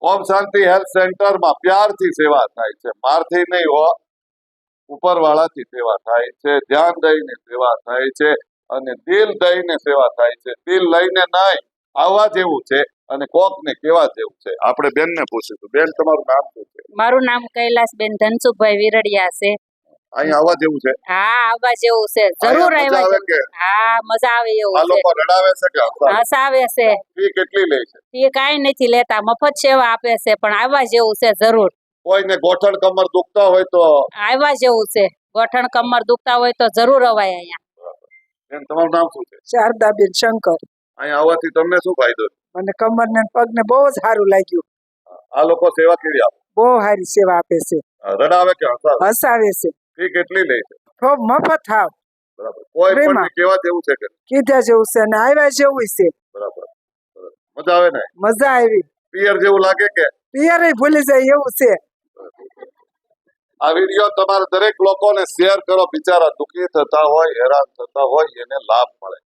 ઓમ શાંતિ health સેન્ટરમાં પ્યારથી સેવા થાય છે, મારથી નહીં હો, ઉપરવાળાથી સેવા થાય છે, ધ્યાન દઈને સેવા થાય છે અને દિલ દઈને સેવા થાય છે, દિલ લઈને નહીં. આવવા જેવું છે અને કોક ને કેવા જેવું છે. આપણે બેન ને પૂછીશું. બેન, તમારું નામ શું છે? મારું નામ કૈલાસબેન ધનસુખભાઈ વિરડિયા છે. અહીં આવવા જેવું છે? હા, આવવા જેવું છે, જરૂર અહીંયા મજા આવે આવવા જેવું. કે? હા, મજા આવે આ એવું છે. લોકો રડાવે છે કે હસાવે? હસાવે છે. ફી કેટલી લે છે? એ કાંઈ નથી લેતા, મફત સેવા આપે છે, પણ આવવા જેવું છે જરૂર. કોઈને ગોઠણ કમર દુખતા હોય તો? આવવા જેવું છે. ગોઠણ કમર દુખતા હોય તો જરૂર અવાય અહીંયા. બેન, તમારું નામ શું છે? શારદાબેન શંકર. અહીં આવવાથી તમને શું ફાયદો છે? મને કમર ને પગ ને બહુ જ સારું લાગ્યું. આ લોકો સેવા કેવી આપે? બહુ સારી સેવા આપે છે, રડાવે કે હસાવે? હસાવે છે. ફી કેટલી લે છે? ખૂબ મફત હાવ બરાબર. કોઈ પણ ફ્રીમાં. ને કેવા જેવું છે કે? કીધા જેવું છે અને આવ્યા જેવું છે. બરાબર. મજા આવે ને? મજા આવી. પિયર જેવું લાગે કે? પિયરે ભૂલી જાય એવું છે. આ વિડીયો તમારે દરેક લોકોને શેર કરો. બિચારા દુઃખી થતા હોય, હેરાન થતા હોય, એને લાભ મળે.